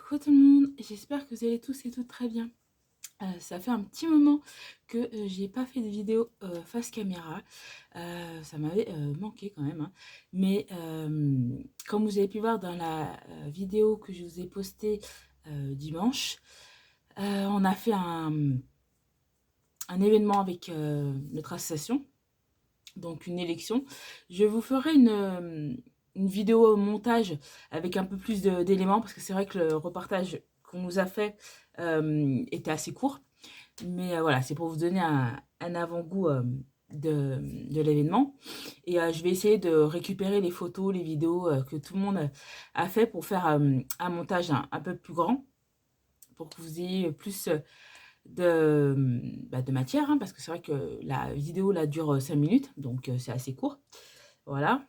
Coucou tout le monde, j'espère que vous allez tous et toutes très bien. Ça fait un petit moment que j'ai pas fait de vidéo face caméra. Ça m'avait manqué quand même, hein. Mais comme vous avez pu voir dans la vidéo que je vous ai postée dimanche, on a fait un événement avec notre association, donc une élection. Je vous ferai une vidéo montage avec un peu plus d'éléments parce que c'est vrai que le reportage qu'on nous a fait était assez court. Mais voilà, c'est pour vous donner un avant-goût de l'événement. Et je vais essayer de récupérer les photos, les vidéos que tout le monde a fait pour faire un montage un peu plus grand, pour que vous ayez plus de matière, hein, parce que c'est vrai que la vidéo là dure 5 minutes, donc c'est assez court. Voilà,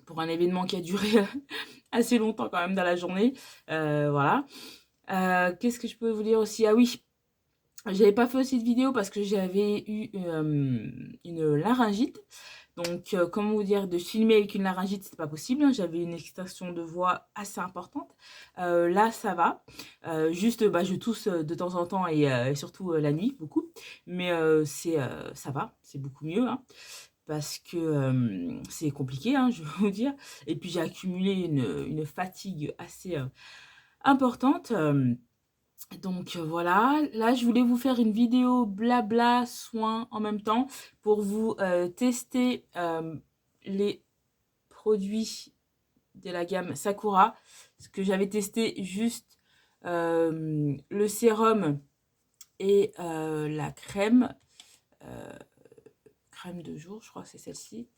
pour un événement qui a duré assez longtemps quand même dans la journée. Voilà. Qu'est-ce que je peux vous dire aussi? Ah oui, j'avais pas fait aussi de vidéo parce que j'avais eu une laryngite. Donc, comment vous dire, de filmer avec une laryngite, c'est pas possible, hein. J'avais une extraction de voix assez importante. Là, ça va. Juste, bah, je tousse de temps en temps et surtout la nuit, beaucoup. Mais ça va, c'est beaucoup mieux, hein, parce que c'est compliqué, hein, je vais vous dire. Et puis, j'ai accumulé une fatigue assez importante. Donc voilà, là je voulais vous faire une vidéo blabla soins en même temps pour vous tester les produits de la gamme Sakura. Ce que j'avais testé juste le sérum et la crème, euh, crème de jour, je crois que c'est celle-ci.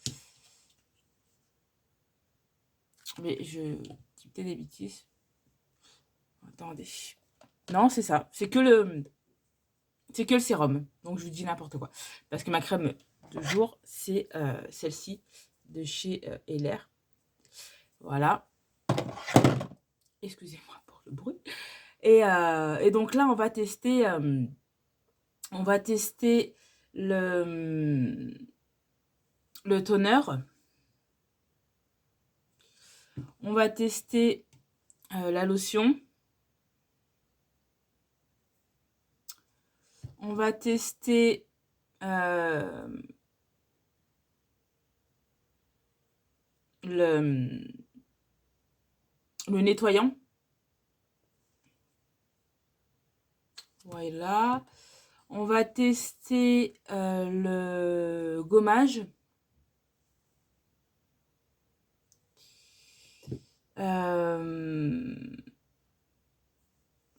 Mais je dis peut-être des bêtises. Attendez. Non, c'est ça. C'est que le sérum. Donc, je vous dis n'importe quoi. Parce que ma crème de jour, c'est celle-ci de chez Heller. Voilà. Excusez-moi pour le bruit. Et donc là, on va tester le toner. On va tester la lotion. On va tester le nettoyant. Voilà. On va tester le gommage.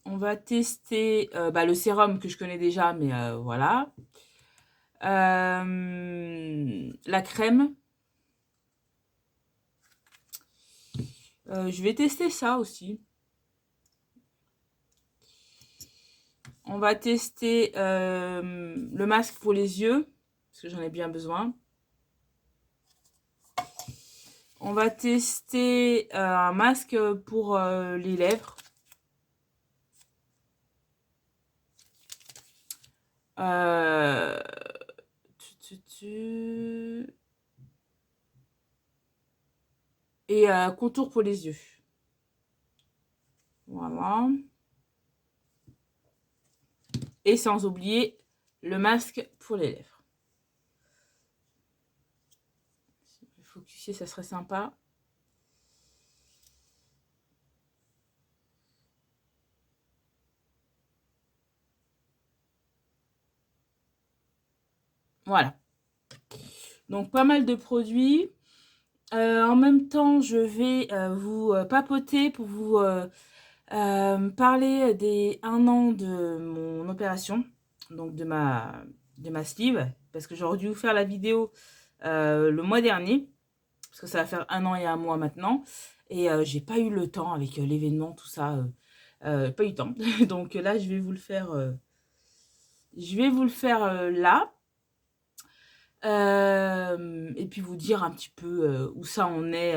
On va tester bah, le sérum que je connais déjà, mais voilà. La crème. Je vais tester ça aussi. On va tester le masque pour les yeux, parce que j'en ai bien besoin. On va tester un masque pour les lèvres. Euh... Et contour pour les yeux. Voilà. Et sans oublier le masque pour les lèvres. Focuser, ça serait sympa. Voilà. Donc, pas mal de produits. En même temps, je vais vous papoter pour vous parler des 1 an de mon opération, donc de ma sleeve, parce que j'aurais dû vous faire la vidéo le mois dernier, parce que ça va faire 1 an et 1 mois maintenant, et j'ai pas eu le temps avec l'événement, tout ça, pas eu le temps. Donc là, je vais vous le faire, là. Et puis vous dire un petit peu où ça en est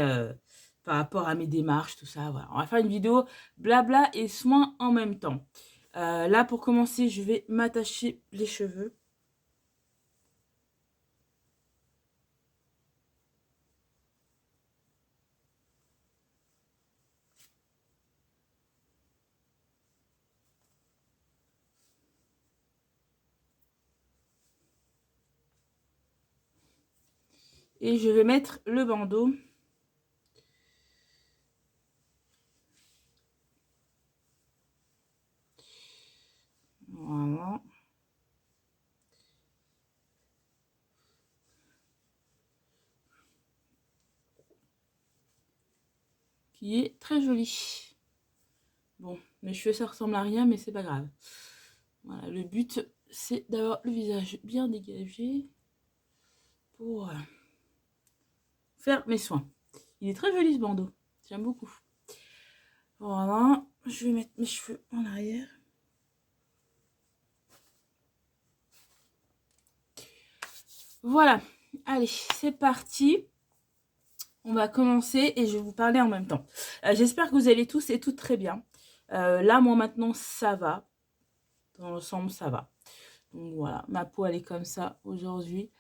par rapport à mes démarches, tout ça. Voilà. On va faire une vidéo blabla et soins en même temps. Là, pour commencer, je vais m'attacher les cheveux. Et je vais mettre le bandeau. Voilà. Qui est très joli. Bon, mes cheveux, ça ressemble à rien, mais c'est pas grave. Voilà, le but, c'est d'avoir le visage bien dégagé pour faire mes soins. Il est très joli ce bandeau. J'aime beaucoup. Voilà, je vais mettre mes cheveux en arrière. Voilà, allez, c'est parti. On va commencer et je vais vous parler en même temps. J'espère que vous allez tous et toutes très bien. Là, moi, maintenant, ça va. Dans l'ensemble, ça va. Donc voilà, ma peau, elle est comme ça aujourd'hui.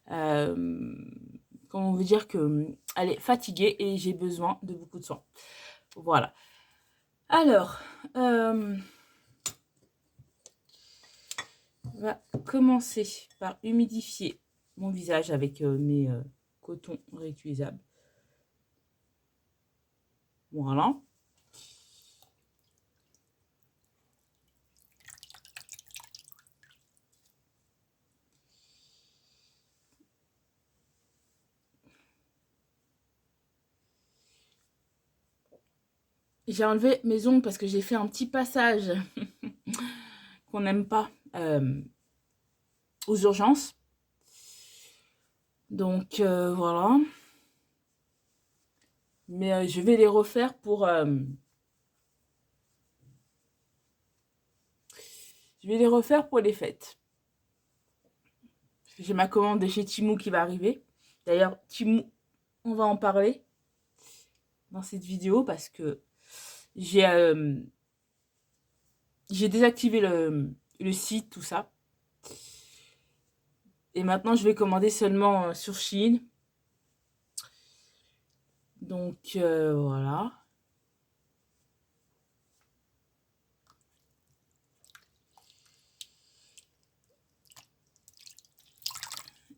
Comment on veut dire qu'elle est fatiguée et j'ai besoin de beaucoup de soins. Voilà. Alors, on va commencer par humidifier mon visage avec mes cotons réutilisables. Voilà. J'ai enlevé mes ongles parce que j'ai fait un petit passage qu'on n'aime pas aux urgences. Donc voilà. Mais je vais les refaire pour... je vais les refaire pour les fêtes. J'ai ma commande de chez Temu qui va arriver. D'ailleurs, Temu, on va en parler dans cette vidéo parce que j'ai désactivé le site, tout ça. Et maintenant, je vais commander seulement sur Shein. Donc, voilà.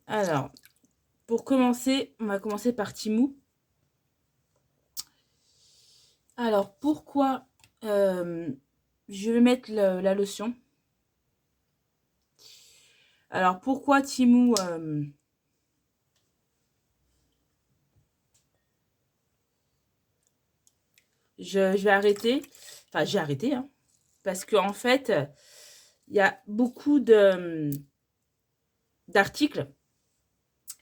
Alors, pour commencer, on va commencer par Temu. Alors, pourquoi je vais mettre la lotion. Alors, pourquoi Temu je vais arrêter. Enfin, j'ai arrêté, hein, parce qu'en fait, il y a beaucoup d'articles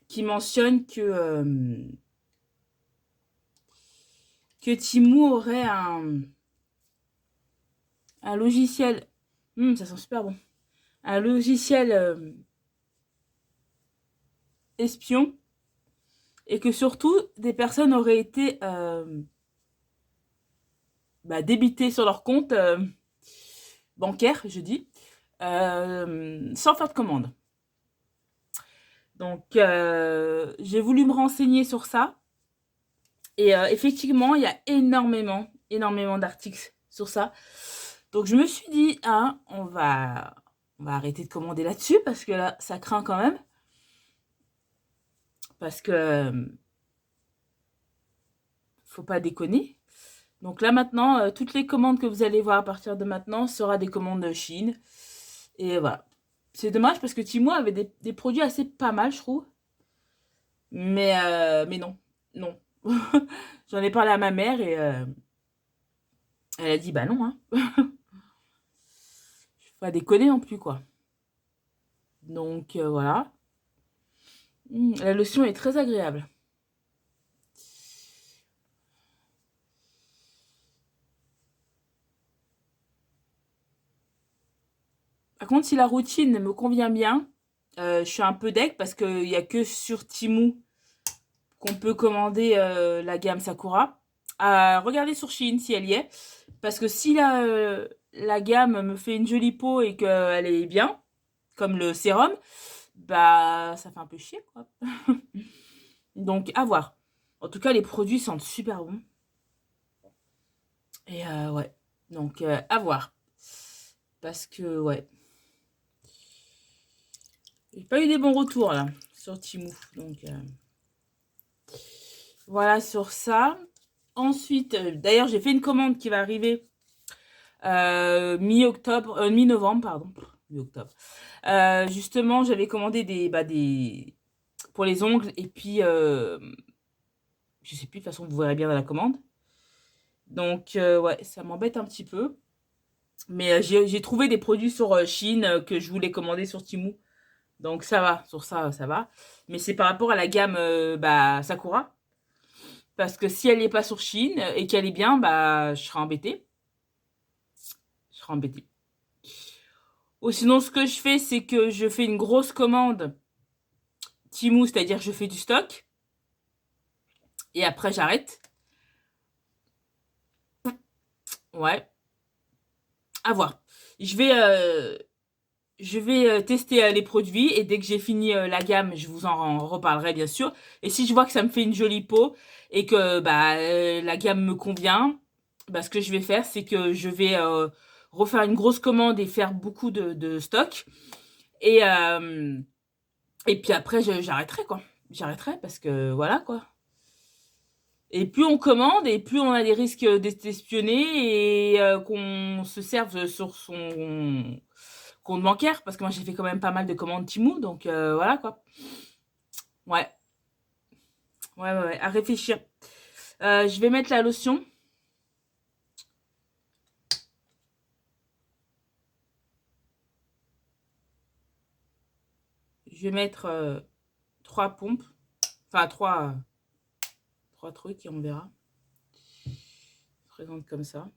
qui mentionnent que Temu aurait un logiciel. Ça sent super bon. Un logiciel espion. Et que surtout, des personnes auraient été débitées sur leur compte bancaire, je dis, sans faire de commande. Donc, j'ai voulu me renseigner sur ça. Et effectivement, il y a énormément d'articles sur ça. Donc, je me suis dit, hein, on va arrêter de commander là-dessus parce que là, ça craint quand même. Parce que faut pas déconner. Donc là, maintenant, toutes les commandes que vous allez voir à partir de maintenant sera des commandes de Chine. Et voilà. C'est dommage parce que Temu avait des produits assez pas mal, je trouve. Mais non. Non. J'en ai parlé à ma mère et elle a dit, bah non, hein. Faut pas déconner non plus, quoi. Donc, voilà. La lotion est très agréable. Par contre, si la routine me convient bien, je suis un peu deg parce qu'il n'y a que sur Temu qu'on peut commander la gamme Sakura. Regardez sur Shein si elle y est. Parce que si la gamme me fait une jolie peau et qu'elle est bien, comme le sérum, bah ça fait un peu chier, quoi. Donc, à voir. En tout cas, les produits sentent super bon. Et ouais. Donc, à voir. Parce que, ouais. J'ai pas eu des bons retours, là, sur Temu. Donc, Voilà sur ça. Ensuite, d'ailleurs, j'ai fait une commande qui va arriver mi-octobre, mi-novembre, pardon. Mi-octobre. Justement, j'avais commandé des pour les ongles et puis je sais plus, de toute façon, vous verrez bien dans la commande. Donc, ouais, ça m'embête un petit peu. Mais j'ai trouvé des produits sur Chine que je voulais commander sur Temu. Donc, ça va. Sur ça, ça va. Mais c'est par rapport à la gamme Sakura. Parce que si elle n'est pas sur Chine et qu'elle est bien, bah, je serai embêtée. Je serai embêtée. Ou sinon, ce que je fais, c'est que je fais une grosse commande Temu, c'est-à-dire je fais du stock. Et après, j'arrête. Ouais, à voir. Je vais, tester les produits et dès que j'ai fini la gamme, je vous en reparlerai bien sûr. Et si je vois que ça me fait une jolie peau et que la gamme me convient, ce que je vais faire, c'est que je vais refaire une grosse commande et faire beaucoup de stock. Et, euh, et puis après, j'arrêterai quoi. J'arrêterai parce que voilà quoi. Et plus on commande et plus on a des risques d'être espionné et qu'on se serve sur son compte bancaire. Parce que moi, j'ai fait quand même pas mal de commandes Temu. Donc voilà quoi. Ouais. Ouais. À réfléchir. Je vais mettre la lotion. Je vais mettre 3 pompes. Enfin, trois trucs et on verra. Je présente comme ça.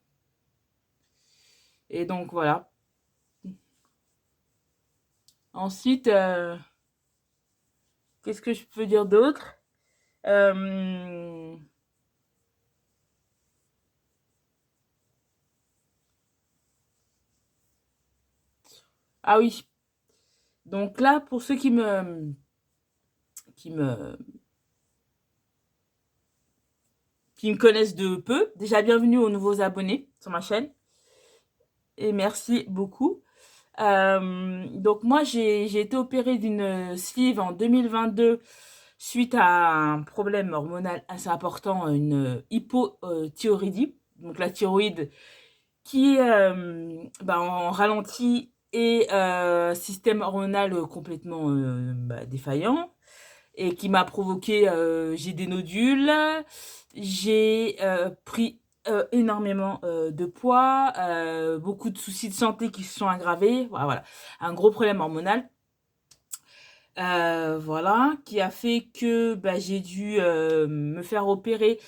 Et donc voilà. Ensuite, qu'est-ce que je peux dire d'autre? Ah oui. Donc là, pour ceux qui me, qui me connaissent de peu, déjà bienvenue aux nouveaux abonnés sur ma chaîne. Et merci beaucoup. Donc moi, j'ai été opérée d'une sleeve en 2022 suite à un problème hormonal assez important, une hypothyroïdie. Donc la thyroïde qui est en ralenti et système hormonal complètement défaillant et qui m'a provoqué, j'ai des nodules, j'ai pris énormément de poids, beaucoup de soucis de santé qui se sont aggravés, voilà, un gros problème hormonal. Voilà, qui a fait que j'ai dû me faire opérer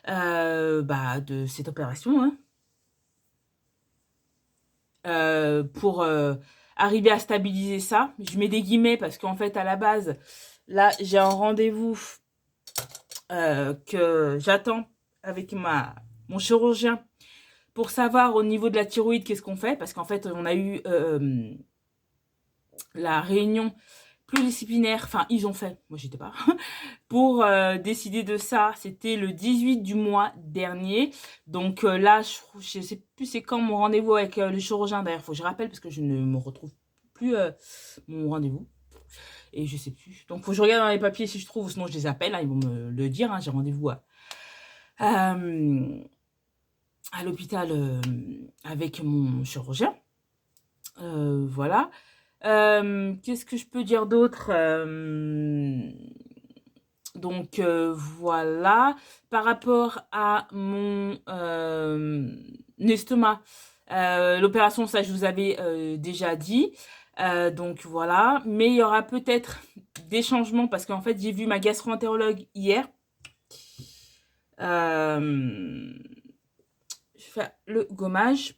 de cette opération, hein, pour arriver à stabiliser ça. Je mets des guillemets parce qu'en fait, à la base, là, j'ai un rendez-vous que j'attends avec mon chirurgien pour savoir au niveau de la thyroïde qu'est-ce qu'on fait. Parce qu'en fait, on a eu la réunion pluridisciplinaire, enfin, ils ont fait, moi j'étais pas, pour décider de ça. C'était le 18 du mois dernier. Donc là, je sais plus c'est quand mon rendez-vous avec le chirurgien. D'ailleurs, faut que je rappelle parce que je ne me retrouve plus mon rendez-vous. Et je sais plus. Donc, faut que je regarde dans les papiers si je trouve, sinon je les appelle. Hein, ils vont me le dire. Hein, j'ai rendez-vous à l'hôpital avec mon chirurgien. Voilà. Qu'est-ce que je peux dire d'autre? Donc voilà. Par rapport à mon estomac, l'opération, ça je vous avais déjà dit. Donc voilà. Mais il y aura peut-être des changements parce qu'en fait j'ai vu ma gastro-entérologue hier. Je fais le gommage.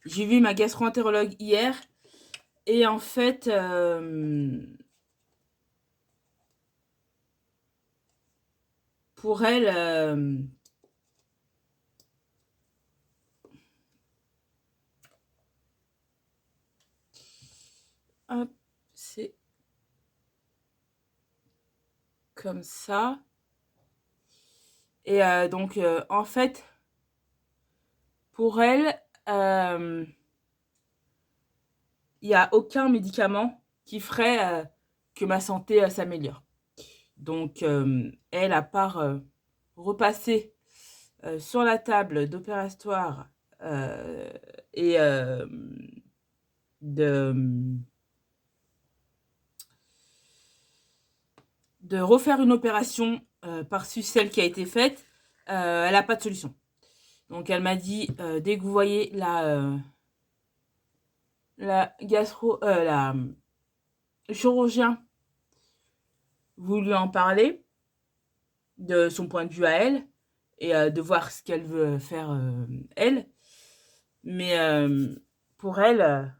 J'ai vu ma gastro-entérologue hier. Et en fait, pour elle, hop, c'est comme ça. Et donc, en fait, pour elle, il n'y a aucun médicament qui ferait que ma santé s'améliore. Donc, elle, à part repasser sur la table d'opératoire et de, de refaire une opération par-dessus celle qui a été faite, elle n'a pas de solution. Donc, elle m'a dit, dès que vous voyez le chirurgien, vous lui en parlez de son point de vue à elle et de voir ce qu'elle veut faire elle. Mais pour elle,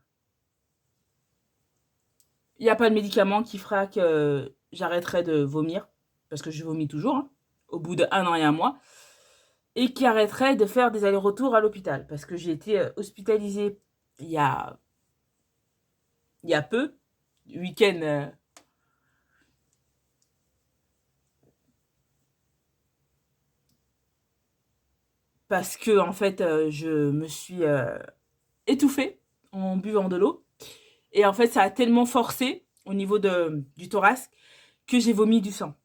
il n'y a pas de médicament qui fera que j'arrêterai de vomir, parce que je vomis toujours, hein, au bout d'1 an et 1 mois, et qui arrêterait de faire des allers-retours à l'hôpital, parce que j'ai été hospitalisée il y a peu, week-end. Parce que en fait, je me suis étouffée en buvant de l'eau. Et en fait, ça a tellement forcé au niveau du thorax que j'ai vomi du sang.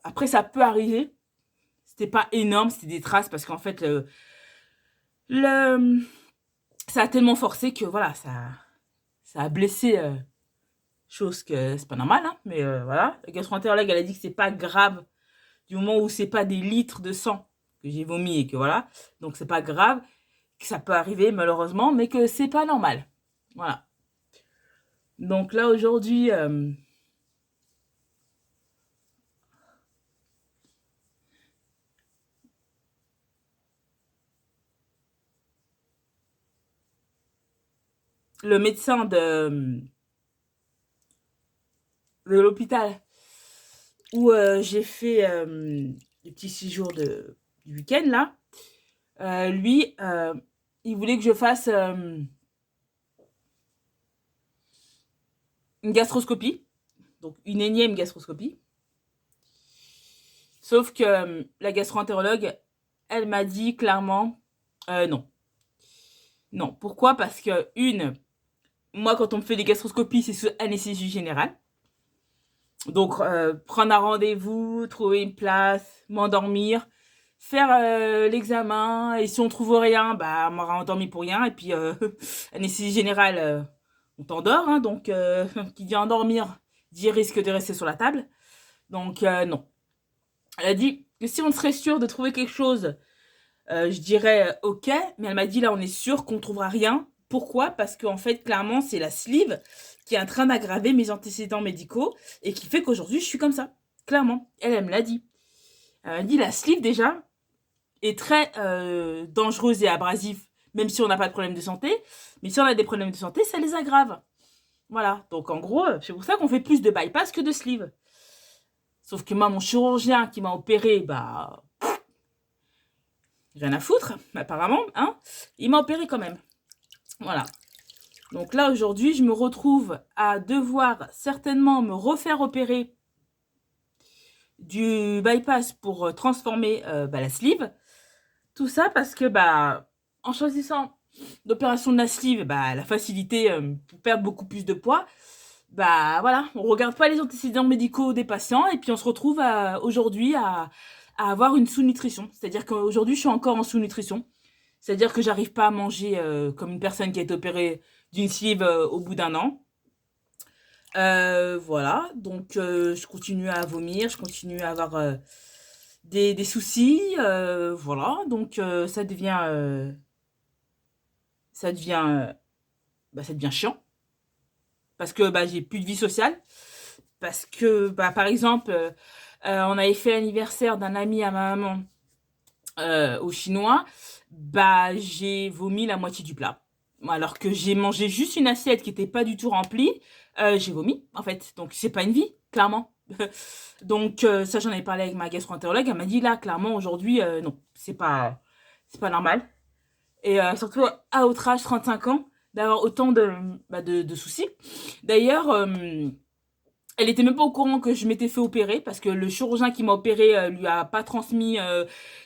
Après, ça peut arriver. C'était pas énorme, c'était des traces parce qu'en fait, le, ça a tellement forcé que voilà, ça a blessé. Chose que c'est pas normal, hein, mais voilà. La gastro-entérologue, elle a dit que c'est pas grave du moment où c'est pas des litres de sang que j'ai vomi et que voilà. Donc c'est pas grave, que ça peut arriver malheureusement, mais que c'est pas normal. Voilà. Donc là aujourd'hui, le médecin de l'hôpital où j'ai fait le petit séjour du week-end là, lui, il voulait que je fasse une gastroscopie, donc une énième gastroscopie. Sauf que la gastro-entérologue, elle m'a dit clairement non. Non. Pourquoi? Parce que, moi, quand on me fait des gastroscopies, c'est sous anesthésie générale. Donc, prendre un rendez-vous, trouver une place, m'endormir, faire l'examen, et si on trouve rien, bah, on m'aura endormi pour rien. Et puis, anesthésie générale, on t'endort, hein, donc qui dit endormir dit risque de rester sur la table. Donc, non. Elle a dit que si on serait sûr de trouver quelque chose, je dirais ok, mais elle m'a dit là on est sûr qu'on trouvera rien. Pourquoi? Parce qu'en fait, clairement, c'est la sleeve qui est en train d'aggraver mes antécédents médicaux et qui fait qu'aujourd'hui je suis comme ça. Clairement, elle me l'a dit. Elle m'a dit la sleeve déjà est très dangereuse et abrasive, même si on n'a pas de problème de santé. Mais si on a des problèmes de santé, ça les aggrave. Voilà. Donc en gros, c'est pour ça qu'on fait plus de bypass que de sleeve. Sauf que moi, mon chirurgien qui m'a opéré, bah, rien à foutre, apparemment, hein. Il m'a opéré quand même. Voilà. Donc là, aujourd'hui, je me retrouve à devoir certainement me refaire opérer du bypass pour transformer la sleeve. Tout ça parce que, en choisissant l'opération de la sleeve, la facilité pour perdre beaucoup plus de poids, voilà, on regarde pas les antécédents médicaux des patients et puis on se retrouve aujourd'hui à avoir une sous-nutrition. C'est-à-dire qu'aujourd'hui, je suis encore en sous-nutrition. C'est-à-dire que j'arrive pas à manger comme une personne qui a été opérée d'une sleeve au bout d'1 an. Voilà, donc je continue à vomir, je continue à avoir des soucis, voilà, donc ça devient chiant parce que j'ai plus de vie sociale, parce que par exemple, on avait fait l'anniversaire d'un ami à ma maman au chinois, j'ai vomi la moitié du plat. Alors que j'ai mangé juste une assiette qui était pas du tout remplie, j'ai vomi, en fait. Donc, c'est pas une vie, clairement. Donc, ça, j'en ai parlé avec ma gastro-entérologue. Elle m'a dit, là, clairement, aujourd'hui, non, c'est pas normal. Et surtout, à votre âge, 35 ans, d'avoir autant de soucis. D'ailleurs, Elle était même pas au courant que je m'étais fait opérer parce que le chirurgien qui m'a opéré lui a pas transmis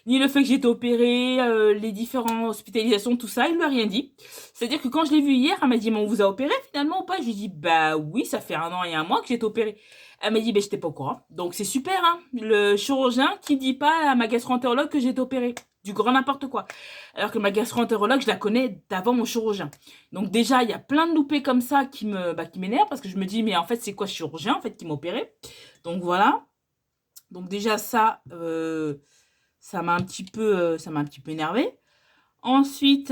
ni le fait que j'étais opérée, les différentes hospitalisations, tout ça, il lui a rien dit. C'est-à-dire que quand je l'ai vue hier, elle m'a dit, mais on vous a opéré finalement ou pas? Je lui ai dit, bah oui, ça fait 1 an et 1 mois que j'ai été opérée. Elle m'a dit, ben j'étais pas au courant. Donc c'est super, hein, le chirurgien qui dit pas à ma gastro-entérologue que j'ai été opérée. Du grand n'importe quoi. Alors que ma gastro-entérologue, je la connais d'avant mon chirurgien. Donc déjà, il y a plein de loupés comme ça qui m'énervent parce que je me dis, mais en fait, c'est quoi ce chirurgien en fait qui m'a opéré? Donc voilà. Donc déjà ça m'a un petit peu énervé. Ensuite,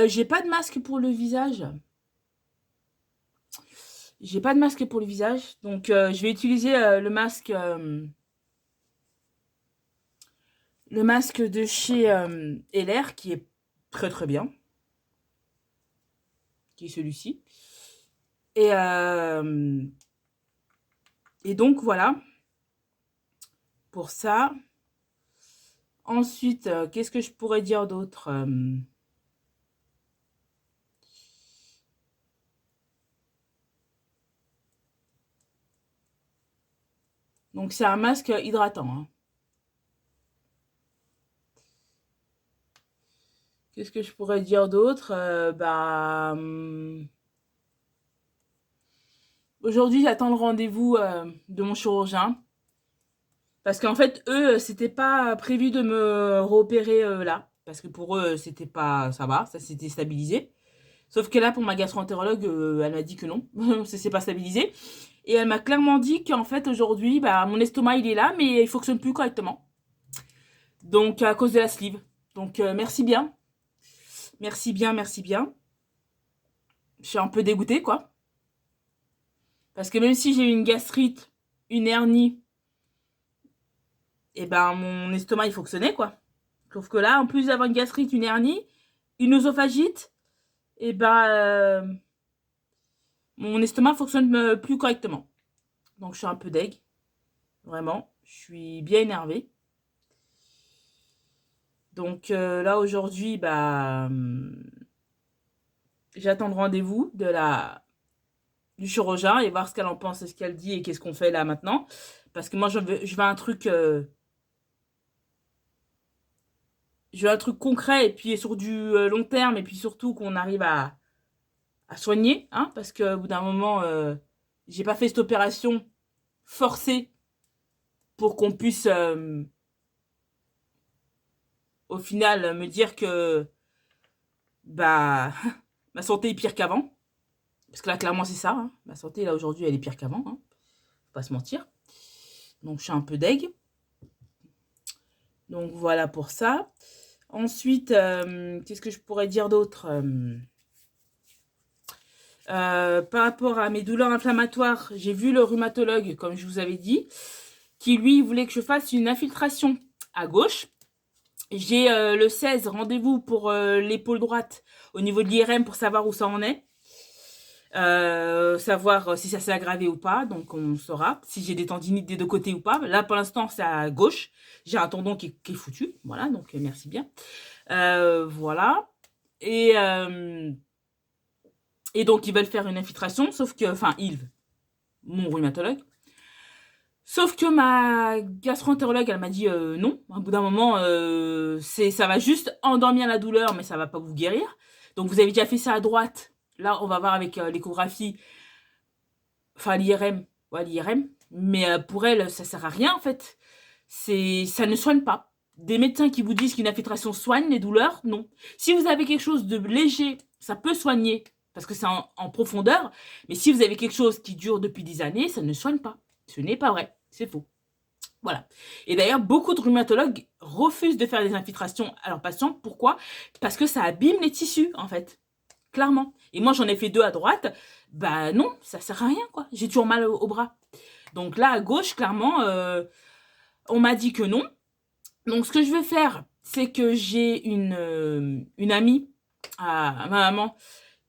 j'ai pas de masque pour le visage. J'ai pas de masque pour le visage, donc je vais utiliser le masque de chez LR qui est très très bien, qui est celui-ci. Et, euh, et donc voilà pour ça. Ensuite, qu'est-ce que je pourrais dire d'autre? Donc c'est un masque hydratant, hein. Qu'est-ce que je pourrais dire d'autre? Aujourd'hui, j'attends le rendez-vous de mon chirurgien. Parce qu'en fait, eux, c'était pas prévu de me réopérer là. Parce que pour eux, c'était pas. Ça va, ça s'était stabilisé. Sauf que là, pour ma gastro-entérologue, elle m'a dit que non, ça s'est pas stabilisé. Et elle m'a clairement dit qu'en fait, aujourd'hui, bah, mon estomac, il est là, mais il fonctionne plus correctement. Donc, à cause de la sleeve. Donc, merci bien. Merci bien, merci bien. Je suis un peu dégoûtée, quoi. Parce que même si j'ai eu une gastrite, une hernie, et ben mon estomac il fonctionnait quoi. Sauf que là, en plus d'avoir une gastrite, une hernie, une œsophagite, et ben mon estomac fonctionne plus correctement. Donc je suis un peu deg, vraiment. Je suis bien énervée. Donc là aujourd'hui, j'attends le rendez-vous du chirurgien et voir ce qu'elle en pense, ce qu'elle dit et qu'est-ce qu'on fait là maintenant. Parce que moi je veux un truc concret et puis sur du long terme et puis surtout qu'on arrive à soigner, hein, parce qu'au bout d'un moment, j'ai pas fait cette opération forcée pour qu'on puisse au final me dire que bah ma santé est pire qu'avant. Parce que là, clairement, c'est ça, hein. Ma santé, là, aujourd'hui, elle est pire qu'avant, hein. Faut pas se mentir. Donc, je suis un peu deg. Donc, voilà pour ça. Ensuite, qu'est-ce que je pourrais dire d'autre? Par rapport à mes douleurs inflammatoires, j'ai vu le rhumatologue, comme je vous avais dit, qui lui voulait que je fasse une infiltration à gauche. J'ai le 16 rendez-vous pour l'épaule droite au niveau de l'IRM pour savoir où ça en est. Savoir si ça s'est aggravé ou pas, donc on saura si j'ai des tendinites des deux côtés ou pas. Là pour l'instant c'est à gauche, j'ai un tendon qui est foutu, voilà, donc merci bien. Voilà. Et, euh, et donc ils veulent faire une infiltration, sauf que, enfin mon rhumatologue, sauf que ma gastro-entérologue elle m'a dit non, au bout d'un moment ça va juste endormir la douleur mais ça va pas vous guérir. Donc vous avez déjà fait ça à droite, là on va voir avec l'échographie, enfin l'IRM, ouais, l'IRM, mais pour elle, ça sert à rien en fait. Ça ne soigne pas. Des médecins qui vous disent qu'une infiltration soigne les douleurs, non. Si vous avez quelque chose de léger, ça peut soigner parce que c'est en profondeur, mais si vous avez quelque chose qui dure depuis des années, ça ne soigne pas. Ce n'est pas vrai, c'est faux. Voilà. Et d'ailleurs, beaucoup de rhumatologues refusent de faire des infiltrations à leurs patients. Pourquoi? Parce que ça abîme les tissus, en fait. Clairement. Et moi, j'en ai fait 2 à droite. Bah non, ça sert à rien, quoi. J'ai toujours mal au bras. Donc là, à gauche, clairement, on m'a dit que non. Donc ce que je vais faire, c'est que j'ai une amie à ma maman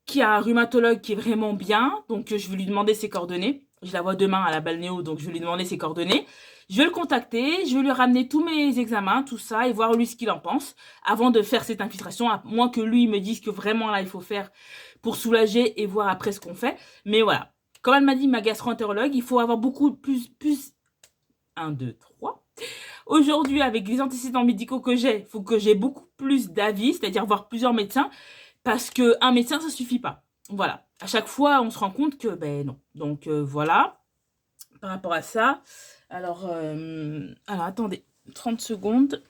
qui a un rhumatologue qui est vraiment bien. Donc je vais lui demander ses coordonnées. Je la vois demain à la balnéo, donc je vais lui demander ses coordonnées. Je vais le contacter, je vais lui ramener tous mes examens, tout ça, et voir lui ce qu'il en pense, avant de faire cette infiltration, à moins que lui me dise que vraiment là, il faut faire pour soulager et voir après ce qu'on fait. Mais voilà. Comme elle m'a dit, ma gastro-entérologue, il faut avoir beaucoup plus 1, 2, 3. Aujourd'hui, avec les antécédents médicaux que j'ai, il faut que j'ai beaucoup plus d'avis, c'est-à-dire voir plusieurs médecins, parce qu'un médecin, ça suffit pas. Voilà. À chaque fois, on se rend compte que, ben non. Donc, voilà. Par rapport à ça. Alors attendez, 30 secondes.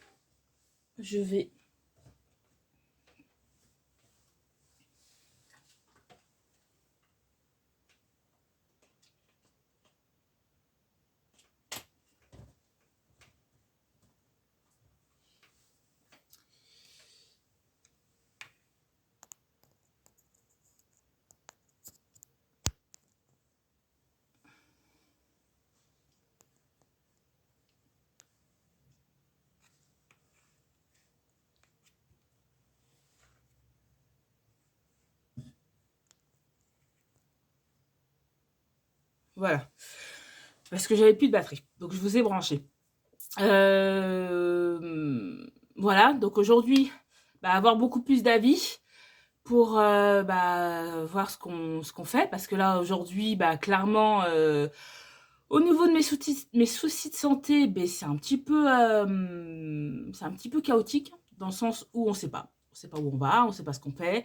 Je vais... Voilà. Parce que j'avais plus de batterie. Donc, je vous ai branché. Voilà. Donc, aujourd'hui, bah, avoir beaucoup plus d'avis pour bah, voir ce qu'on fait. Parce que là, aujourd'hui, bah, clairement, au niveau de mes soucis de santé, bah, c'est un petit peu chaotique. Dans le sens où on ne sait pas. On ne sait pas où on va, on ne sait pas ce qu'on fait.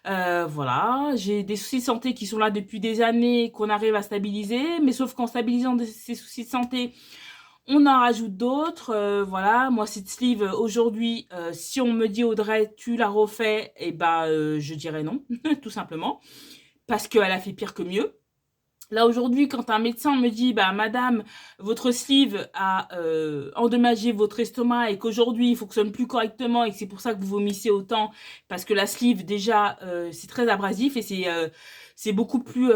Voilà, j'ai des soucis de santé qui sont là depuis des années, qu'on arrive à stabiliser, mais sauf qu'en stabilisant ces soucis de santé, on en rajoute d'autres. Voilà, moi cette sleeve aujourd'hui, si on me dit Audrey, tu la refais, et ben je dirais non, tout simplement, parce qu'elle a fait pire que mieux. Là aujourd'hui, quand un médecin me dit, bah madame, votre sleeve a endommagé votre estomac et qu'aujourd'hui il fonctionne plus correctement et que c'est pour ça que vous vomissez autant, parce que la sleeve déjà c'est très abrasif et c'est beaucoup plus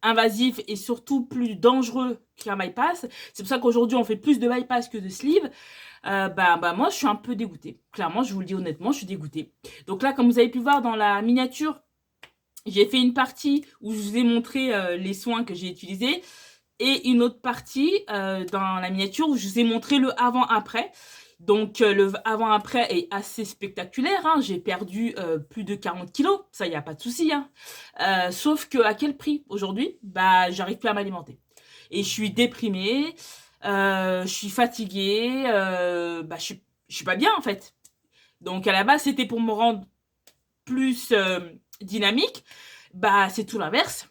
invasif et surtout plus dangereux qu'un bypass. C'est pour ça qu'aujourd'hui on fait plus de bypass que de sleeve. Moi je suis un peu dégoûtée. Clairement, je vous le dis honnêtement, je suis dégoûtée. Donc là, comme vous avez pu voir dans la miniature, j'ai fait une partie où je vous ai montré les soins que j'ai utilisés et une autre partie dans la miniature où je vous ai montré le avant-après. Donc le avant-après est assez spectaculaire, hein. J'ai perdu plus de 40 kilos, ça, il n'y a pas de souci, hein. Sauf que à quel prix aujourd'hui? Bah, j'arrive plus à m'alimenter. Et je suis déprimée, je suis fatiguée, je suis pas bien en fait. Donc à la base, c'était pour me rendre plus dynamique. Bah, c'est tout l'inverse.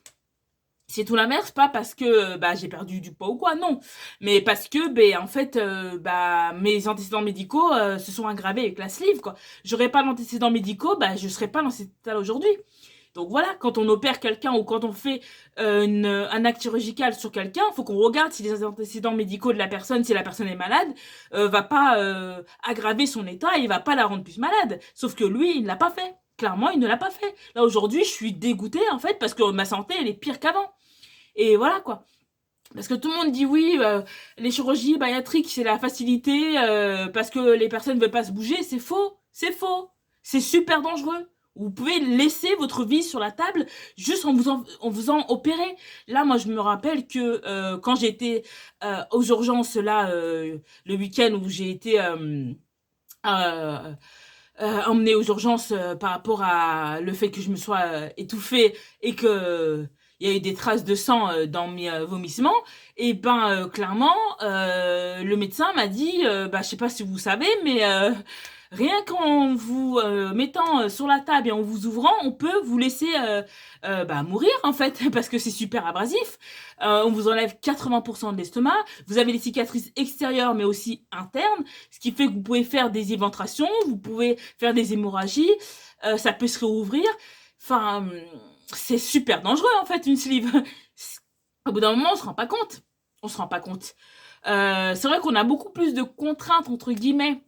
C'est tout l'inverse, pas parce que bah, j'ai perdu du poids ou quoi, non. Mais parce que, en fait, mes antécédents médicaux se sont aggravés avec la sleeve, quoi. J'aurais pas d'antécédents médicaux, bah, je serais pas dans cet état aujourd'hui. Donc voilà, quand on opère quelqu'un ou quand on fait un acte chirurgical sur quelqu'un, il faut qu'on regarde si les antécédents médicaux de la personne, si la personne est malade, va pas aggraver son état et va pas la rendre plus malade. Sauf que lui, il ne l'a pas fait. Clairement, il ne l'a pas fait. Là, aujourd'hui, je suis dégoûtée, en fait, parce que ma santé, elle est pire qu'avant. Et voilà, quoi. Parce que tout le monde dit oui, les chirurgies bariatriques, c'est la facilité, parce que les personnes ne veulent pas se bouger. C'est faux. C'est faux. C'est super dangereux. Vous pouvez laisser votre vie sur la table juste en vous en opérer. Là, moi, je me rappelle que quand j'ai été aux urgences, là, le week-end où j'ai été emmenée aux urgences par rapport à le fait que je me sois étouffée et que il y a eu des traces de sang dans mes vomissements, et clairement, le médecin m'a dit, je sais pas si vous savez, mais rien qu'en vous mettant sur la table et en vous ouvrant, on peut vous laisser mourir en fait, parce que c'est super abrasif. On vous enlève 80% de l'estomac, vous avez les cicatrices extérieures mais aussi internes, ce qui fait que vous pouvez faire des éventrations, vous pouvez faire des hémorragies, ça peut se réouvrir. Enfin, c'est super dangereux en fait une sleeve. Au bout d'un moment, on se rend pas compte. On se rend pas compte. C'est vrai qu'on a beaucoup plus de contraintes entre guillemets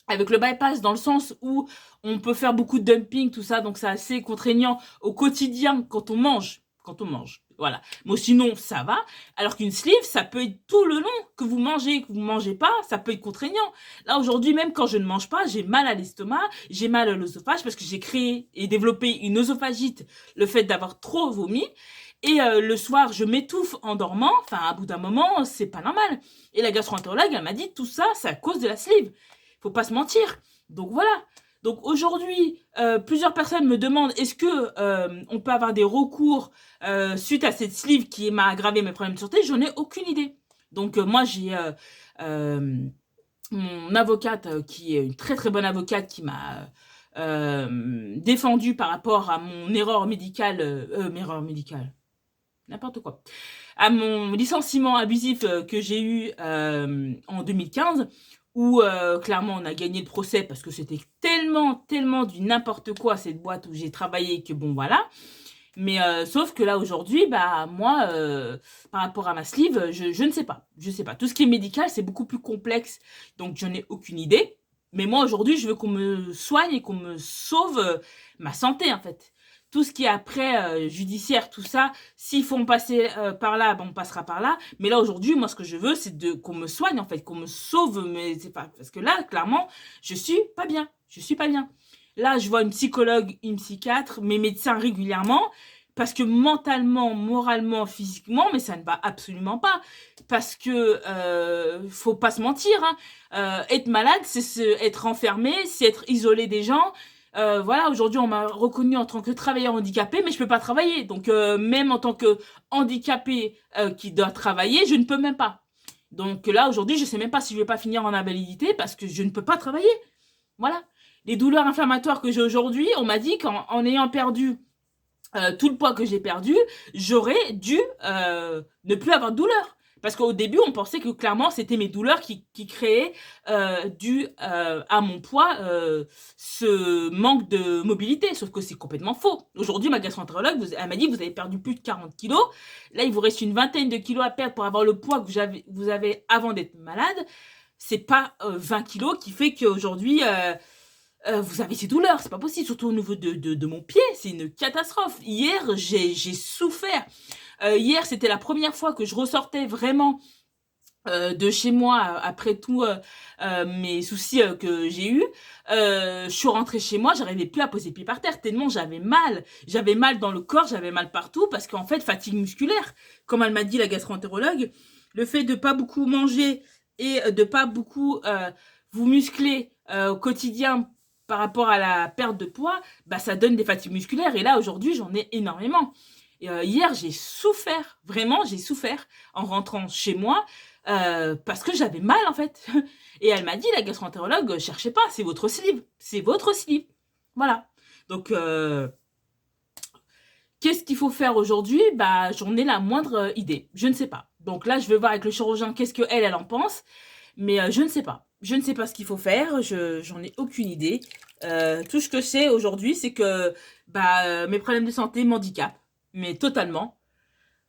avec le bypass dans le sens où on peut faire beaucoup de dumping, tout ça, donc c'est assez contraignant au quotidien quand on mange. Voilà. Mais sinon, ça va. Alors qu'une sleeve, ça peut être tout le long, que vous mangez pas, ça peut être contraignant. Là, aujourd'hui, même quand je ne mange pas, j'ai mal à l'estomac, j'ai mal à l'œsophage parce que j'ai créé et développé une œsophagite, le fait d'avoir trop vomi. Et le soir, je m'étouffe en dormant. Enfin, à bout d'un moment, c'est pas normal. Et la gastro-entérologue, elle m'a dit, tout ça, c'est à cause de la sleeve. Faut pas se mentir. Donc voilà. Donc aujourd'hui, plusieurs personnes me demandent, est-ce que on peut avoir des recours suite à cette sleeve qui m'a aggravé mes problèmes de santé? J'en ai aucune idée. Donc moi, j'ai mon avocate, qui est une très très bonne avocate, qui m'a défendu par rapport à mon erreur médicale, n'importe quoi, à mon licenciement abusif que j'ai eu en 2015, où clairement on a gagné le procès parce que c'était tellement du n'importe quoi cette boîte où j'ai travaillé que bon voilà. Mais sauf que là aujourd'hui, bah moi, par rapport à ma sleeve, je ne sais pas. Je sais pas. Tout ce qui est médical, c'est beaucoup plus complexe, donc je n'ai aucune idée. Mais moi aujourd'hui, je veux qu'on me soigne et qu'on me sauve ma santé en fait. Tout ce qui est après judiciaire, tout ça, s'il faut me passer par là, bon, on passera par là. Mais là aujourd'hui, moi ce que je veux, c'est de qu'on me soigne en fait, qu'on me sauve. Mais c'est pas parce que là, clairement, je suis pas bien. Je suis pas bien. Là, je vois une psychologue, une psychiatre, mes médecins régulièrement, parce que mentalement, moralement, physiquement, mais ça ne va absolument pas. Parce que, faut pas se mentir, hein, être malade, c'est être enfermé, c'est être isolé des gens. Voilà, aujourd'hui, on m'a reconnu en tant que travailleur handicapé, mais je peux pas travailler. Donc, même en tant que handicapé qui doit travailler, je ne peux même pas. Donc là, aujourd'hui, je sais même pas si je vais pas finir en invalidité parce que je ne peux pas travailler. Voilà. Les douleurs inflammatoires que j'ai aujourd'hui, on m'a dit qu'en ayant perdu tout le poids que j'ai perdu, j'aurais dû ne plus avoir de douleur. Parce qu'au début, on pensait que clairement, c'était mes douleurs qui créaient, dû à mon poids, ce manque de mobilité. Sauf que c'est complètement faux. Aujourd'hui, ma gastro-entérologue, elle m'a dit, vous avez perdu plus de 40 kilos. Là, il vous reste une vingtaine de kilos à perdre pour avoir le poids que vous avez avant d'être malade. C'est pas 20 kilos qui fait qu'aujourd'hui, vous avez ces douleurs, c'est pas possible, surtout au niveau de mon pied, c'est une catastrophe. Hier, j'ai souffert. Hier, c'était la première fois que je ressortais vraiment de chez moi après tout mes soucis que j'ai eus. Je suis rentrée chez moi, j'arrivais plus à poser pied par terre tellement j'avais mal. J'avais mal dans le corps, j'avais mal partout parce qu'en fait, fatigue musculaire, comme elle m'a dit la gastro-entérologue, le fait de pas beaucoup manger et de pas beaucoup vous muscler au quotidien par rapport à la perte de poids, bah ça donne des fatigues musculaires et là aujourd'hui j'en ai énormément. Et, hier j'ai souffert, vraiment j'ai souffert en rentrant chez moi parce que j'avais mal en fait. Et elle m'a dit, la gastro-entérologue, cherchez pas, c'est votre sleeve, c'est votre sleeve. Voilà. Donc qu'est-ce qu'il faut faire aujourd'hui? Bah j'en ai la moindre idée, je ne sais pas. Donc là je vais voir avec le chirurgien qu'est-ce que elle en pense, mais je ne sais pas. Je ne sais pas ce qu'il faut faire, j'en ai aucune idée. Tout ce que je sais aujourd'hui, c'est que bah, mes problèmes de santé m'handicapent, mais totalement.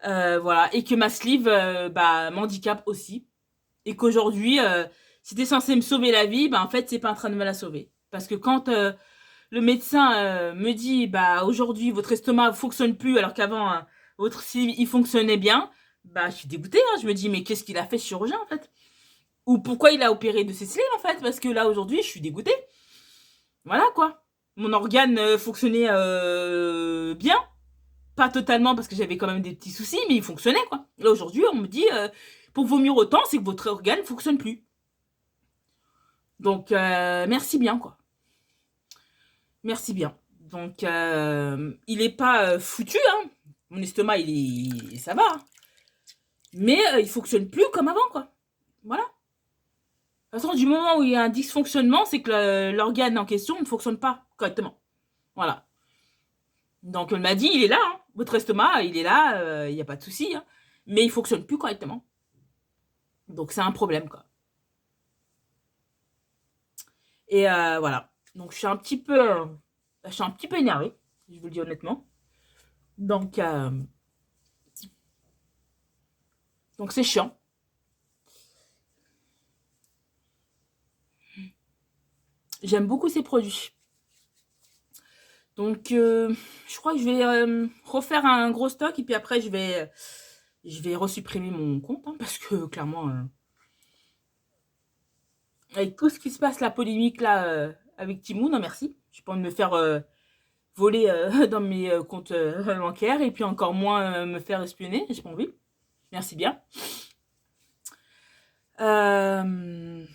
Voilà, et que ma sleeve bah, m'handicape aussi. Et qu'aujourd'hui, c'était censé me sauver la vie, bah en fait, c'est pas en train de me la sauver. Parce que quand le médecin me dit, bah aujourd'hui, votre estomac fonctionne plus, alors qu'avant, votre sleeve, il fonctionnait bien, bah je suis dégoûtée, hein. Je me dis, mais qu'est-ce qu'il a fait ce chirurgien, en fait? Ou pourquoi il a opéré de ses sleeves, en fait? Parce que là, aujourd'hui, je suis dégoûtée. Voilà, quoi. Mon organe fonctionnait bien. Pas totalement, parce que j'avais quand même des petits soucis, mais il fonctionnait, quoi. Là, aujourd'hui, on me dit, pour vomir autant, c'est que votre organe ne fonctionne plus. Donc, merci bien, quoi. Merci bien. Donc, il est pas foutu, hein. Mon estomac, ça va, hein. Mais il fonctionne plus comme avant, quoi. Voilà. De toute façon, du moment où il y a un dysfonctionnement, c'est que l'organe en question ne fonctionne pas correctement. Voilà. Donc, elle m'a dit, il est là, hein. Votre estomac, il est là, il n'y a pas de souci, hein. Mais il fonctionne plus correctement. Donc, c'est un problème, quoi. Et voilà. Donc, je suis un petit peu énervée, je vous le dis honnêtement. Donc, c'est chiant. J'aime beaucoup ces produits. Donc, je crois que je vais refaire un gros stock et puis après, je vais resupprimer mon compte, hein, parce que clairement, avec tout ce qui se passe, la polémique là, avec Timou, non merci. Je pas envie de me faire voler dans mes comptes bancaires et puis encore moins me faire espionner. J'ai pas envie. Merci bien. On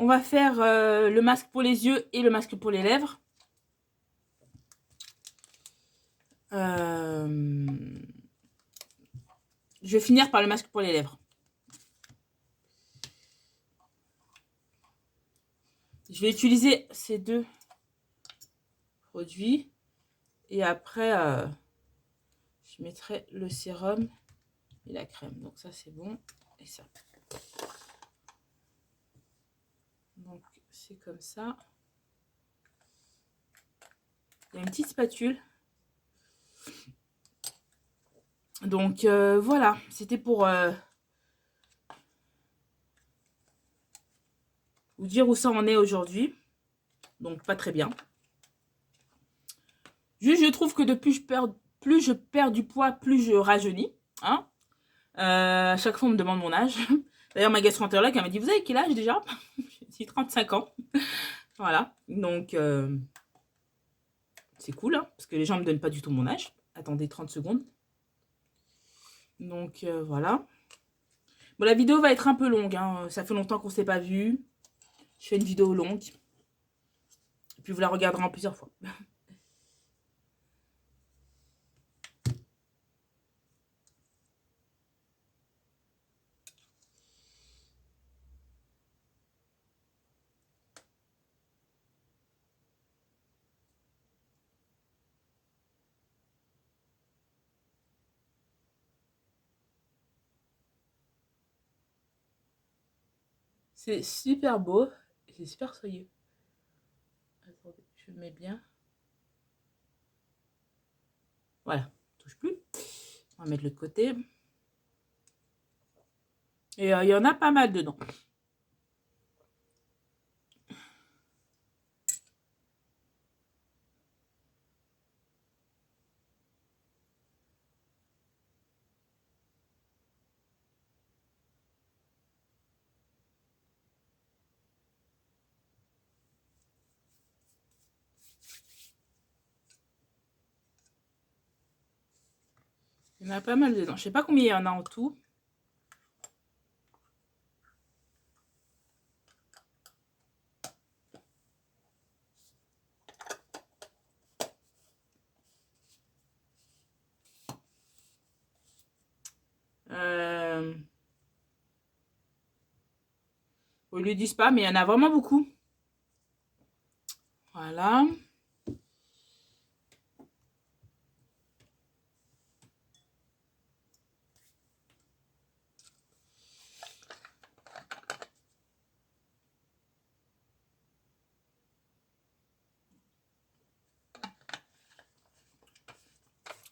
va faire le masque pour les yeux et le masque pour les lèvres. Je vais finir par le masque pour les lèvres. Je vais utiliser ces deux produits. Et après, je mettrai le sérum et la crème. Donc ça, c'est bon. Et ça. Donc, c'est comme ça. Il y a une petite spatule. Donc, voilà. C'était pour vous dire où ça en est aujourd'hui. Donc, pas très bien. Juste, je trouve que plus je perds du poids, plus je rajeunis. Hein. À chaque fois, on me demande mon âge. D'ailleurs, ma gastroentérologue, elle m'a dit, vous avez quel âge déjà? J'ai dit 35 ans. Voilà. Donc, c'est cool, hein, parce que les gens ne me donnent pas du tout mon âge. Attendez 30 secondes. Donc, voilà. Bon, la vidéo va être un peu longue. Hein. Ça fait longtemps qu'on ne s'est pas vu. Je fais une vidéo longue. Et puis, vous la regarderez en plusieurs fois. C'est super beau. C'est super soyeux. Attendez, je le mets bien. Voilà, touche plus. On va mettre le côté. Et il y en a pas mal dedans. Il y en a pas mal dedans. Je sais pas combien il y en a en tout. Ils ne le disent pas, mais il y en a vraiment beaucoup. Voilà.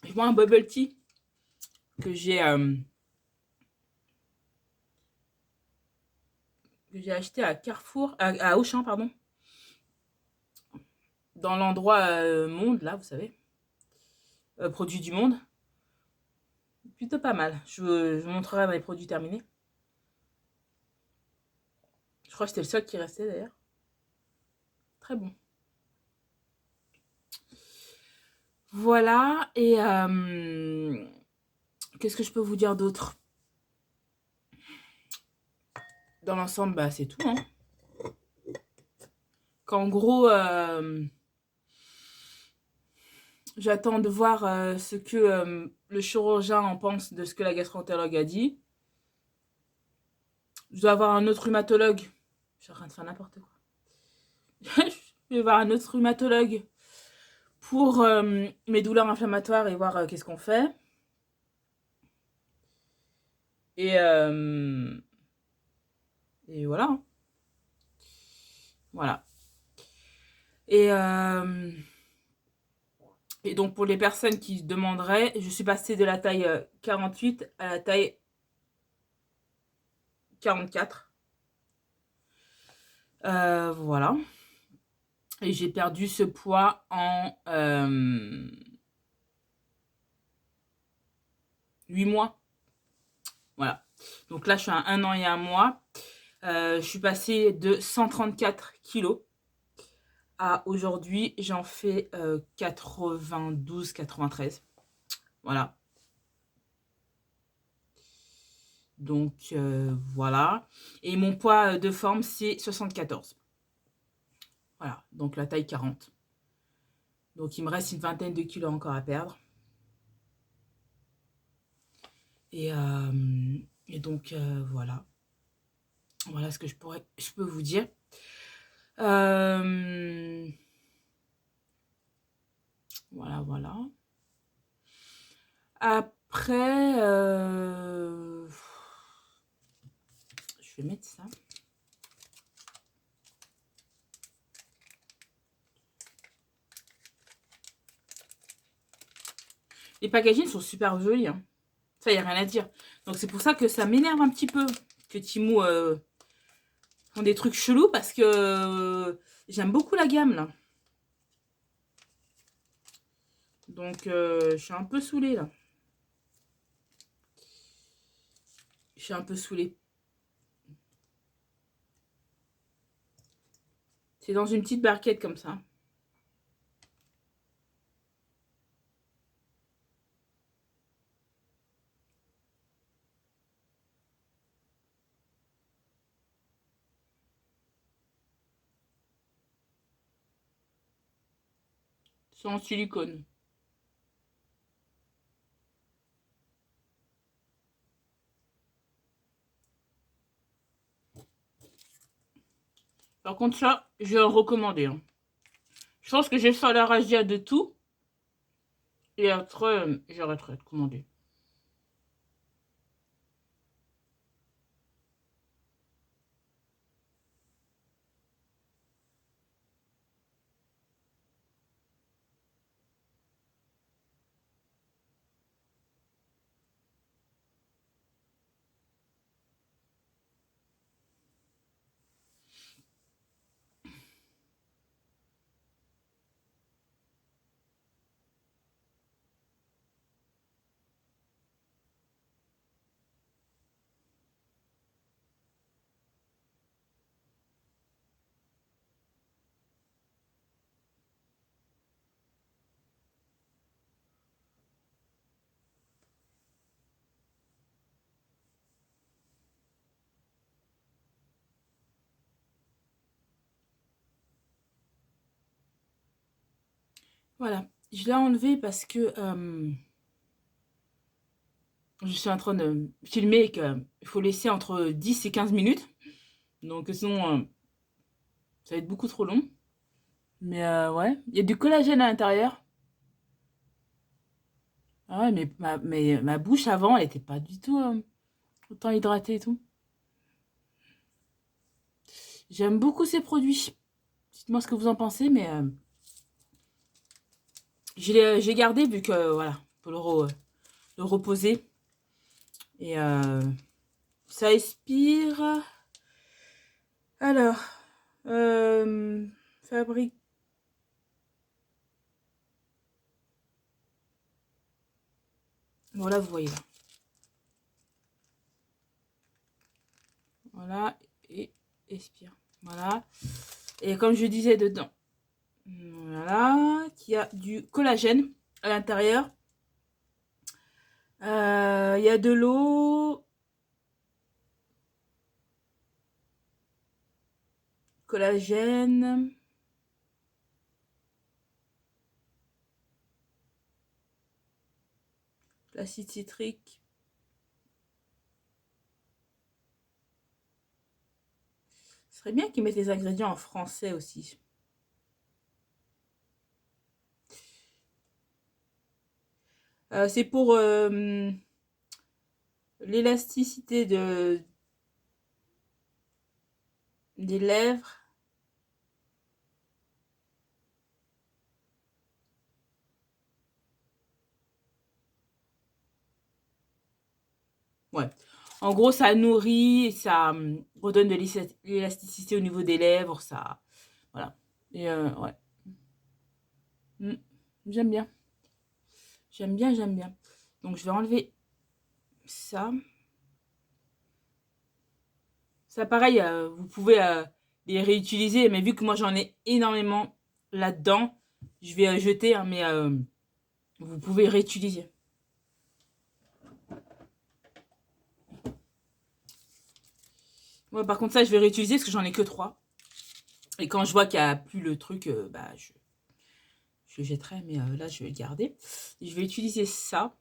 Je vois un bubble tea que j'ai acheté à Carrefour, à Auchan, pardon. Dans l'endroit Monde, là, vous savez. Produits du Monde. Plutôt pas mal. Je vous montrerai mes produits terminés. Je crois que c'était le seul qui restait d'ailleurs. Très bon. Voilà. Et qu'est-ce que je peux vous dire d'autre? Dans l'ensemble, bah, c'est tout. Hein. Qu'en gros, j'attends de voir ce que le chirurgien en pense de ce que la gastroentérologue a dit. Je dois avoir un autre rhumatologue. Je suis en train de faire n'importe quoi. Je vais voir un autre rhumatologue pour mes douleurs inflammatoires et voir qu'est-ce qu'on fait. Et voilà. Voilà. Et donc, pour les personnes qui se demanderaient, je suis passée de la taille 48 à la taille 44. Voilà. Et j'ai perdu ce poids en 8 mois. Voilà. Donc là, je suis à 1 an et 1 mois. Je suis passée de 134 kilos à aujourd'hui, j'en fais 92, 93. Voilà. Donc, voilà. Et mon poids de forme, c'est 74. Voilà, donc la taille 40. Donc, il me reste une vingtaine de kilos encore à perdre. Et, donc, voilà. Voilà ce que je peux vous dire. Voilà, voilà. Après, je vais mettre ça. Les packagings sont super jolis, hein. Ça, il n'y a rien à dire. Donc, c'est pour ça que ça m'énerve un petit peu que Temu font des trucs chelous parce que j'aime beaucoup la gamme, là. Donc, je suis un peu saoulée, là. Je suis un peu saoulée. C'est dans une petite barquette comme ça. C'est en silicone. Par contre, ça, je vais le recommander, hein. Je pense que j'ai fait la razzia de tout. Et après, j'arrêterai de commander. Voilà. Je l'ai enlevé parce que je suis en train de filmer et qu'il faut laisser entre 10 et 15 minutes. Donc, sinon, ça va être beaucoup trop long. Mais ouais, il y a du collagène à l'intérieur. Ah ouais, mais ma bouche avant, elle était pas du tout autant hydratée et tout. J'aime beaucoup ces produits. Dites-moi ce que vous en pensez, mais j'ai gardé vu que, voilà, pour le reposer. Et ça expire. Alors, fabrique. Voilà, vous voyez là. Voilà, et expire. Voilà. Et comme je disais dedans, voilà, qu'il y a du collagène à l'intérieur. Il y a de l'eau, collagène, l'acide citrique. Ce serait bien qu'ils mettent les ingrédients en français aussi. C'est pour l'élasticité des lèvres. Ouais. En gros, ça nourrit, ça redonne de l'élasticité au niveau des lèvres, ça. Voilà. Et ouais. Mm. J'aime bien. J'aime bien, j'aime bien. Donc, je vais enlever ça. Ça, pareil, vous pouvez les réutiliser, mais vu que moi, j'en ai énormément, là-dedans. Je vais jeter, hein, mais vous pouvez réutiliser. Ouais, par contre, ça, je vais réutiliser parce que j'en ai que 3. Et quand je vois qu'il n'y a plus le truc, bah, je le jetterai, mais là, je vais le garder. Et je vais utiliser ça.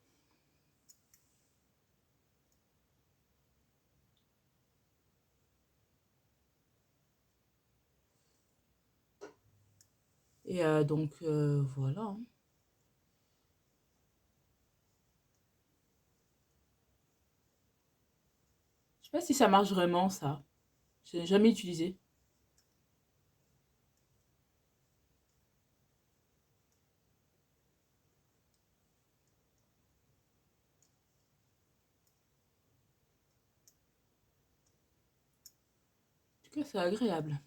Et donc, voilà. Hein. Je sais pas si ça marche vraiment, ça. Je n'ai jamais utilisé. En tout cas, c'est agréable.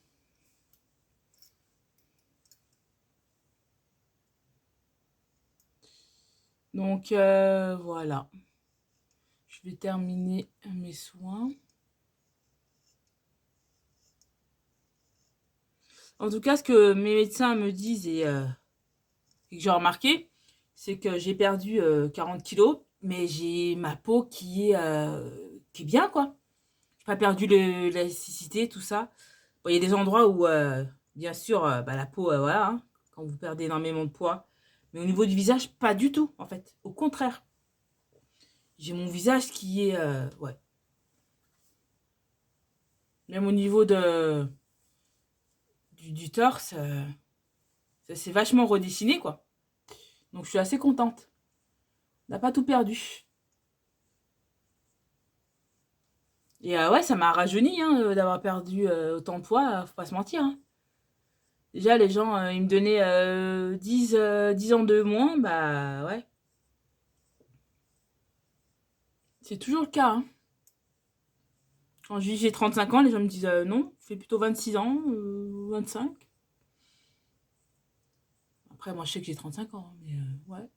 Donc, voilà. Je vais terminer mes soins. En tout cas, ce que mes médecins me disent et que j'ai remarqué, c'est que j'ai perdu 40 kilos, mais j'ai ma peau qui est bien, quoi. J'ai pas perdu l'élasticité, tout ça. Bon, il y a des endroits où, bien sûr, bah, la peau, voilà, hein, quand vous perdez énormément de poids. Mais au niveau du visage, pas du tout, en fait. Au contraire, j'ai mon visage qui est, ouais. Même au niveau du torse, ça s'est vachement redessiné, quoi. Donc, je suis assez contente. On n'a pas tout perdu. Et ouais, ça m'a rajeuni, hein, d'avoir perdu autant de poids, faut pas se mentir. Hein. Déjà, les gens, ils me donnaient 10 ans de moins, bah ouais. C'est toujours le cas. Hein. Quand je dis j'ai 35 ans, les gens me disent non, fais plutôt 26 ans, 25. Après, moi, je sais que j'ai 35 ans, mais ouais.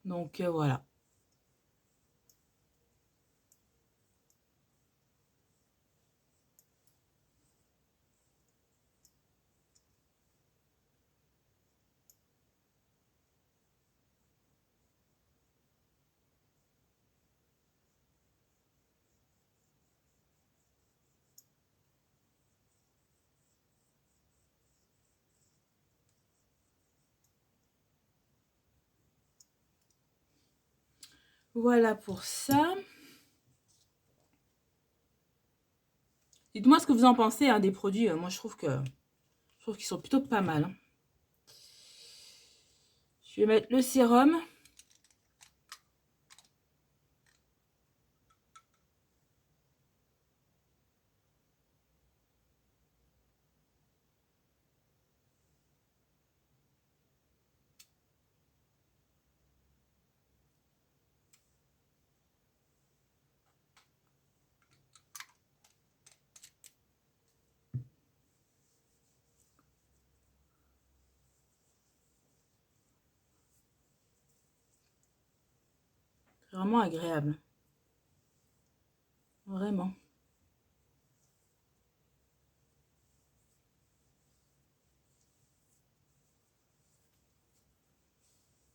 Donc, voilà. Voilà pour ça. Dites-moi ce que vous en pensez hein, des produits. Moi, je trouve qu'ils sont plutôt pas mal. Hein. Je vais mettre le sérum. C'est vraiment agréable. Vraiment.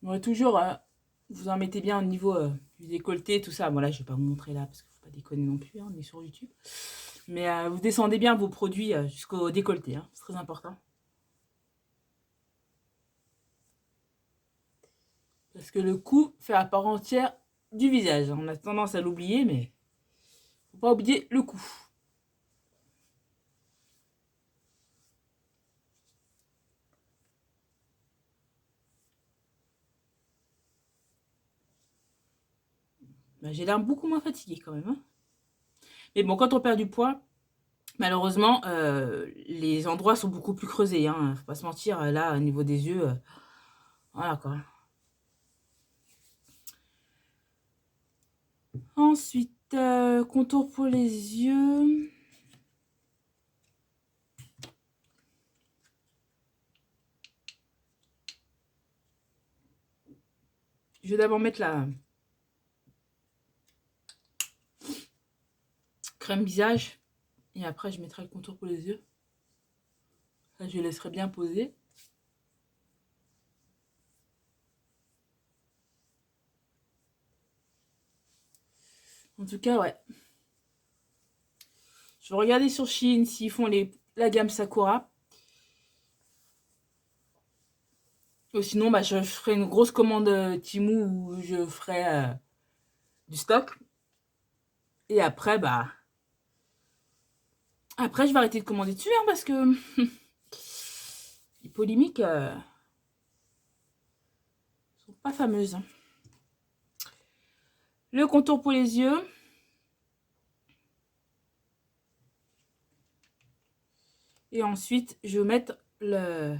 Ouais, toujours, vous en mettez bien au niveau du décolleté, tout ça. Bon, là, je vais pas vous montrer là, parce qu'il faut pas déconner non plus, hein, on est sur YouTube. Mais vous descendez bien vos produits jusqu'au décolleté, hein, c'est très important. Parce que le cou fait à part entière du visage. On a tendance à l'oublier, mais faut pas oublier le cou. Ben, j'ai l'air beaucoup moins fatiguée quand même. Hein. Mais bon, quand on perd du poids, malheureusement, les endroits sont beaucoup plus creusés. Hein, faut pas se mentir, là, au niveau des yeux, voilà quoi. Ensuite, contour pour les yeux. Je vais d'abord mettre crème visage. Et après, je mettrai le contour pour les yeux. Ça, je laisserai bien poser. En tout cas, ouais. Je vais regarder sur Shein s'ils font la gamme Sakura. Ou sinon, bah, je ferai une grosse commande Temu où je ferai du stock. Et après, bah... Après, je vais arrêter de commander dessus, hein, parce que... les polémiques sont pas fameuses. Le contour pour les yeux. Et ensuite, je vais mettre le...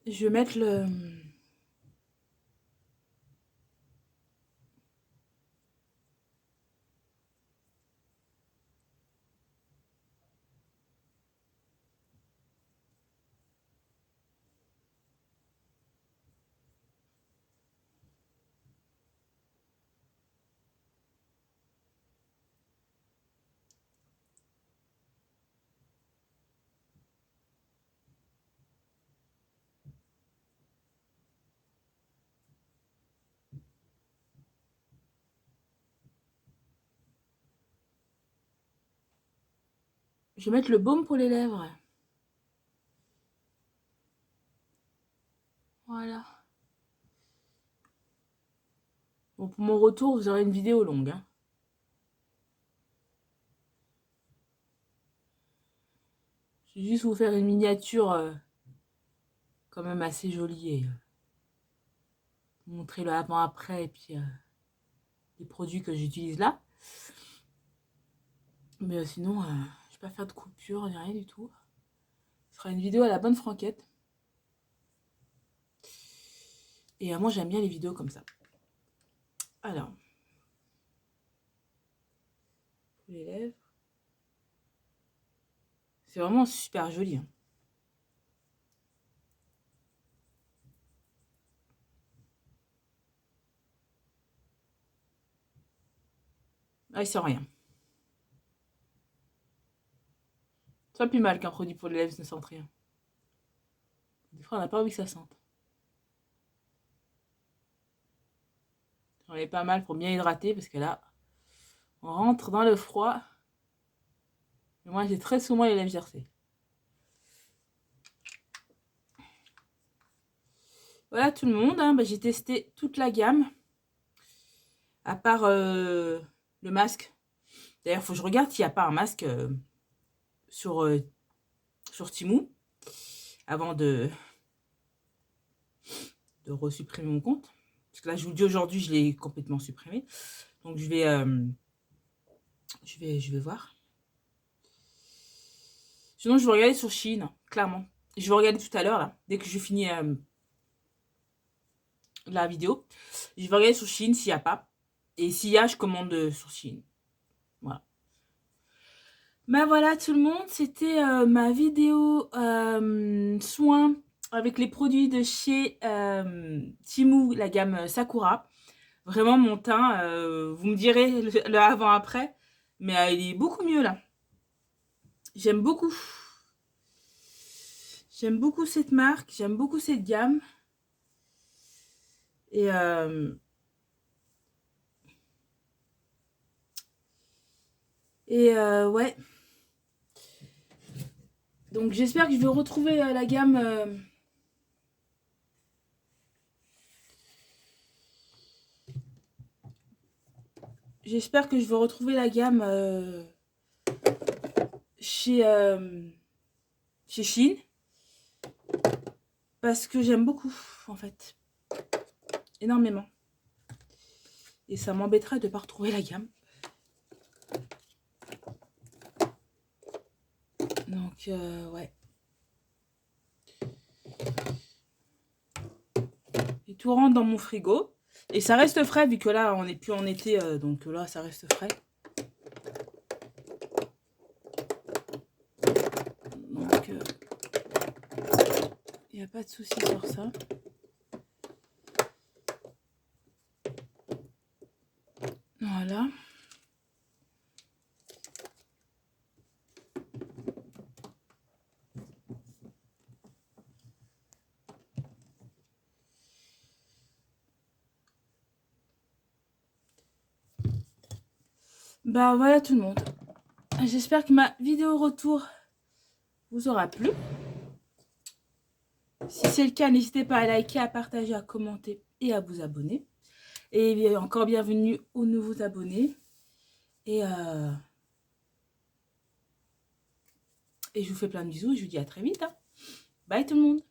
Je vais mettre le... Je vais mettre le baume pour les lèvres. Voilà. Bon, pour mon retour, vous aurez une vidéo longue. Hein. Je vais juste vous faire une miniature quand même assez jolie. Et, montrer le avant-après et puis les produits que j'utilise là. Mais sinon, je vais pas faire de coupure, ni rien du tout. Ce sera une vidéo à la bonne franquette. Et moi, j'aime bien les vidéos comme ça. Alors, pour les lèvres. C'est vraiment super joli. Hein. Ah, il sent rien. C'est pas plus mal qu'un produit pour les lèvres ne sente rien. Des fois, on n'a pas envie que ça sente. J'en ai pas mal pour bien hydrater parce que là, on rentre dans le froid. Et moi, j'ai très souvent les lèvres gercées. Voilà tout le monde. Hein. Bah, j'ai testé toute la gamme. À part le masque. D'ailleurs, il faut que je regarde s'il n'y a pas un masque sur Temu. Avant de resupprimer mon compte. Parce que là, je vous le dis aujourd'hui, je l'ai complètement supprimé. Donc, je vais voir. Sinon, je vais regarder sur Shein, clairement. Je vais regarder tout à l'heure, là, dès que je finis la vidéo. Je vais regarder sur Shein s'il n'y a pas. Et s'il y a, je commande sur Shein. Voilà. Ben voilà tout le monde, c'était ma vidéo soin avec les produits de chez Temu, la gamme Sakura. Vraiment mon teint, vous me direz le avant-après, mais il est beaucoup mieux là. J'aime beaucoup. J'aime beaucoup cette marque, j'aime beaucoup cette gamme. Et ouais. Donc j'espère que je vais retrouver la gamme. J'espère que je vais retrouver la gamme chez Shein. Parce que j'aime beaucoup, en fait. Énormément. Et ça m'embêterait de ne pas retrouver la gamme. Donc, ouais. Et tout rentre dans mon frigo. Et ça reste frais, vu que là, on n'est plus en été, donc là, ça reste frais. Donc, il n'y a pas de souci sur ça. Voilà. Bah voilà tout le monde. J'espère que ma vidéo retour vous aura plu. Si c'est le cas, n'hésitez pas à liker, à partager, à commenter et à vous abonner. Et encore bienvenue aux nouveaux abonnés. Et je vous fais plein de bisous et je vous dis à très vite. Hein. Bye tout le monde.